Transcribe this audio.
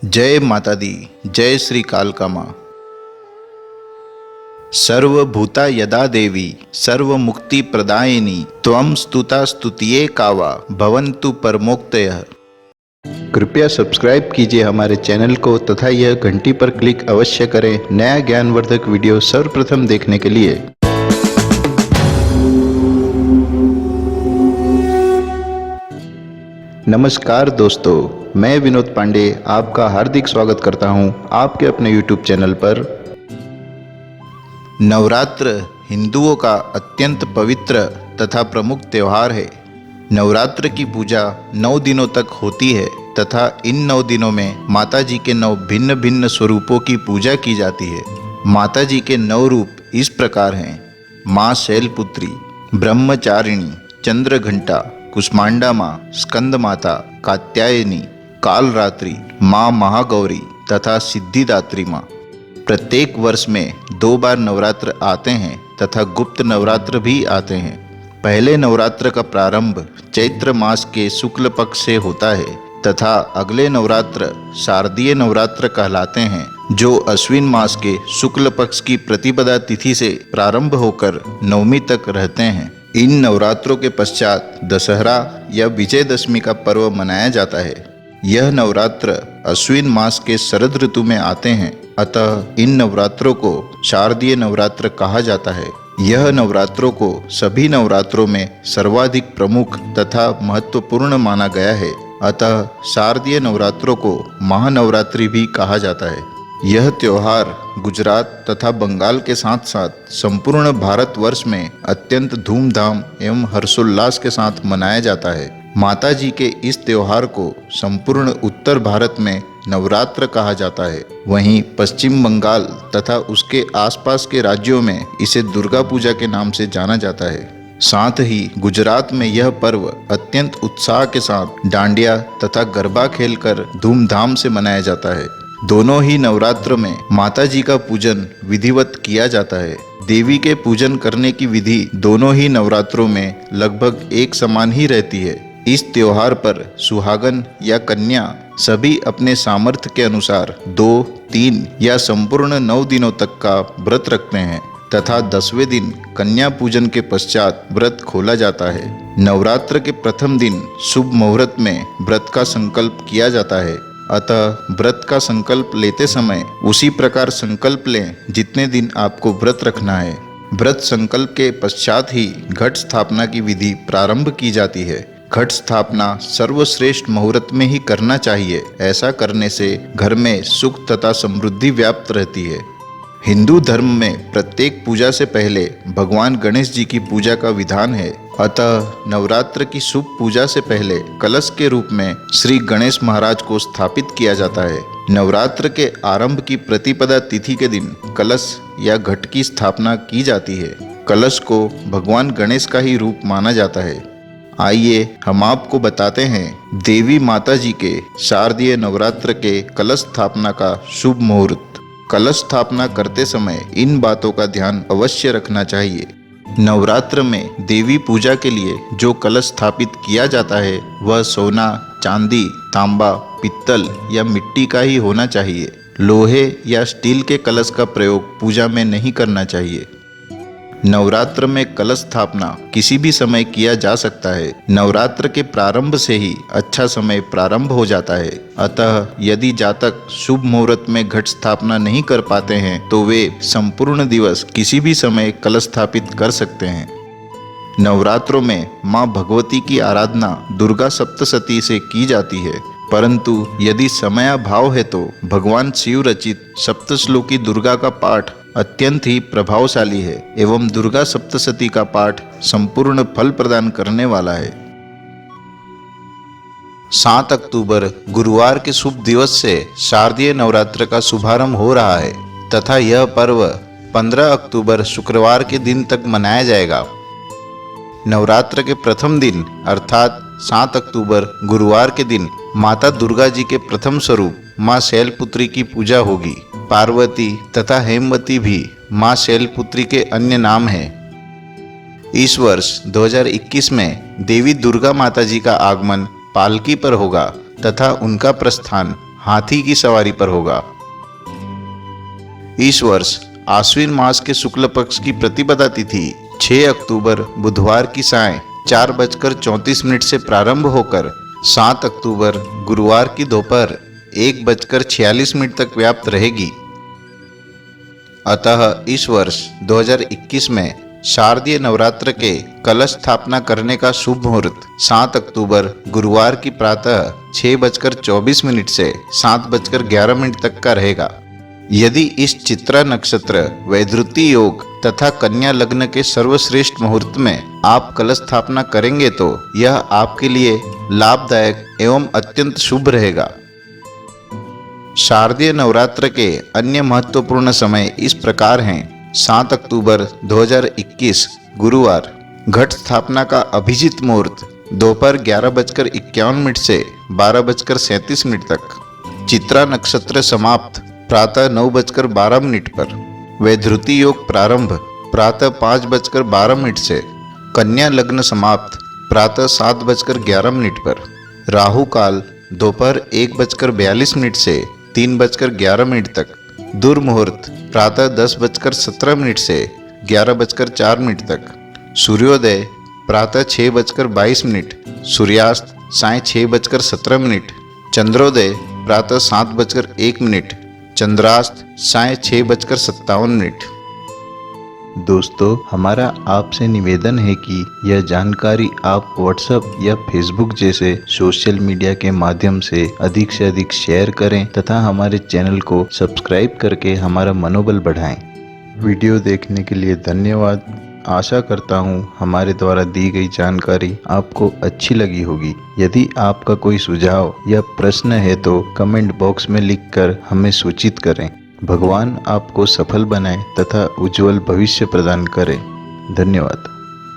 जय माता दी। जय श्री कालका माँ। सर्वभूता यदा देवी सर्वमुक्ति प्रदायिनी त्वं स्तुता स्तुतिये कावा भवन्तु परमोक्तयः। कृपया सब्सक्राइब कीजिए हमारे चैनल को तथा यह घंटी पर क्लिक अवश्य करें नया ज्ञानवर्धक वीडियो सर्वप्रथम देखने के लिए। नमस्कार दोस्तों, मैं विनोद पांडे आपका हार्दिक स्वागत करता हूं आपके अपने YouTube चैनल पर। नवरात्र हिंदुओं का अत्यंत पवित्र तथा प्रमुख त्यौहार है। नवरात्र की पूजा 9 दिनों तक होती है तथा इन 9 दिनों में माता जी के 9 भिन्न भिन्न स्वरूपों की पूजा की जाती है। माता जी के 9 रूप इस प्रकार हैं: माँ शैलपुत्री, ब्रह्मचारिणी, चंद्रघंटा, कुष्मांडा माँ, स्कंद माता, कात्यायनी, कालरात्रि, माँ महागौरी तथा सिद्धिदात्री माँ। प्रत्येक वर्ष में 2 बार नवरात्र आते हैं तथा गुप्त नवरात्र भी आते हैं। पहले नवरात्र का प्रारंभ चैत्र मास के शुक्ल पक्ष से होता है तथा अगले नवरात्र शारदीय नवरात्र कहलाते हैं, जो अश्विन मास के शुक्ल पक्ष की प्रतिपदा तिथि से प्रारंभ होकर नवमी तक रहते हैं। इन नवरात्रों के पश्चात दशहरा या विजयदशमी का पर्व मनाया जाता है। यह नवरात्र अश्विन मास के शरद ऋतु में आते हैं, अतः इन नवरात्रों को शारदीय नवरात्र कहा जाता है। यह नवरात्रों को सभी नवरात्रों में सर्वाधिक प्रमुख तथा महत्वपूर्ण माना गया है, अतः शारदीय नवरात्रों को महानवरात्रि भी कहा जाता है। यह त्योहार गुजरात तथा बंगाल के साथ साथ संपूर्ण भारतवर्ष में अत्यंत धूमधाम एवं हर्षोल्लास के साथ मनाया जाता है। माता जी के इस त्योहार को संपूर्ण उत्तर भारत में नवरात्र कहा जाता है। वहीं पश्चिम बंगाल तथा उसके आसपास के राज्यों में इसे दुर्गा पूजा के नाम से जाना जाता है। साथ ही गुजरात में यह पर्व अत्यंत उत्साह के साथ डांडिया तथा गरबा खेलकर धूमधाम से मनाया जाता है। दोनों ही नवरात्र में माता जी का पूजन विधिवत किया जाता है। देवी के पूजन करने की विधि दोनों ही नवरात्रों में लगभग एक समान ही रहती है। इस त्योहार पर सुहागन या कन्या सभी अपने सामर्थ्य के अनुसार 2, 3 या संपूर्ण 9 दिनों तक का व्रत रखते हैं तथा 10वें दिन कन्या पूजन के पश्चात व्रत खोला जाता है। नवरात्र के प्रथम दिन शुभ मुहूर्त में व्रत का संकल्प किया जाता है, अतः व्रत का संकल्प लेते समय उसी प्रकार संकल्प लें जितने दिन आपको व्रत रखना है। व्रत संकल्प के पश्चात ही घट स्थापना की विधि प्रारंभ की जाती है। घट स्थापना सर्वश्रेष्ठ मुहूर्त में ही करना चाहिए। ऐसा करने से घर में सुख तथा समृद्धि व्याप्त रहती है। हिंदू धर्म में प्रत्येक पूजा से पहले भगवान गणेश जी की पूजा का विधान है, अतः नवरात्र की शुभ पूजा से पहले कलश के रूप में श्री गणेश महाराज को स्थापित किया जाता है। नवरात्र के आरंभ की प्रतिपदा तिथि के दिन कलश या घट की स्थापना की जाती है। कलश को भगवान गणेश का ही रूप माना जाता है। आइए हम आपको बताते हैं देवी माता जी के शारदीय नवरात्र के कलश स्थापना का शुभ मुहूर्त। कलश स्थापना करते समय इन बातों का ध्यान अवश्य रखना चाहिए। नवरात्र में देवी पूजा के लिए जो कलश स्थापित किया जाता है वह सोना, चांदी, तांबा, पित्तल या मिट्टी का ही होना चाहिए। लोहे या स्टील के कलश का प्रयोग पूजा में नहीं करना चाहिए। नवरात्र में कलश स्थापना किसी भी समय किया जा सकता है। नवरात्र के प्रारंभ से ही अच्छा समय प्रारंभ हो जाता है, अतः यदि जातक शुभ मुहूर्त में घट स्थापना नहीं कर पाते हैं तो वे संपूर्ण दिवस किसी भी समय कलश स्थापित कर सकते हैं। नवरात्रों में माँ भगवती की आराधना दुर्गा सप्तशती से की जाती है, परंतु यदि समयाभाव है तो भगवान शिव रचित सप्तश्लोकी दुर्गा का पाठ अत्यंत ही प्रभावशाली है एवं दुर्गा सप्तशती का पाठ संपूर्ण फल प्रदान करने वाला है। 7 अक्टूबर गुरुवार के शुभ दिवस से शारदीय नवरात्र का शुभारंभ हो रहा है तथा यह पर्व 15 अक्टूबर शुक्रवार के दिन तक मनाया जाएगा। नवरात्र के प्रथम दिन अर्थात 7 अक्टूबर गुरुवार के दिन माता दुर्गा जी के प्रथम स्वरूप माँ शैलपुत्री की पूजा होगी। पार्वती तथा हेमवती भी माँ शैलपुत्री के अन्य नाम हैं। इस वर्ष 2021 में देवी दुर्गा माता जी का आगमन पालकी पर होगा तथा उनका प्रस्थान हाथी की सवारी पर होगा। इस वर्ष आश्विन मास के शुक्ल पक्ष की प्रतिपदा तिथि 6 अक्टूबर बुधवार की सायं 4:34 से प्रारंभ होकर 7 अक्टूबर गुरुवार की दोपहर 1:46 तक व्याप्त रहेगी। अतः इस वर्ष 2021 में शारदीय नवरात्र के कलश स्थापना करने का शुभ मुहूर्त 7 अक्टूबर गुरुवार की प्रातः 6:24 से 7:11 तक का रहेगा। यदि इस चित्रा नक्षत्र वैधृति योग तथा कन्या लग्न के सर्वश्रेष्ठ मुहूर्त में आप कलश स्थापना करेंगे तो यह आपके लिए लाभदायक एवं अत्यंत शुभ रहेगा। शारदीय नवरात्र के अन्य महत्वपूर्ण समय इस प्रकार हैं। 7 अक्टूबर 2021 गुरुवार घट स्थापना का अभिजीत मुहूर्त दोपहर 11:51 से 12:37 तक। चित्रा नक्षत्र समाप्त प्रातः 9:12 पर। वैधृति योग प्रारंभ प्रातः 5:12 से। कन्या लग्न समाप्त प्रातः 7:11 पर। राहु काल दोपहर 1:42 से 3:11 तक। दुर्मुहूर्त प्रातः 10:17 से 11:04 तक। सूर्योदय प्रातः 6:22। सूर्यास्त सायं 6:17। चंद्रोदय प्रातः 7:01। चंद्रास्त सायं 6:57। दोस्तों, हमारा आपसे निवेदन है कि यह जानकारी आप व्हाट्सएप या फेसबुक जैसे सोशल मीडिया के माध्यम से अधिक शेयर करें तथा हमारे चैनल को सब्सक्राइब करके हमारा मनोबल बढ़ाएं। वीडियो देखने के लिए धन्यवाद। आशा करता हूँ हमारे द्वारा दी गई जानकारी आपको अच्छी लगी होगी। यदि आपका कोई सुझाव या प्रश्न है तो कमेंट बॉक्स में लिखकर हमें सूचित करें। भगवान आपको सफल बनाए तथा उज्जवल भविष्य प्रदान करे। धन्यवाद।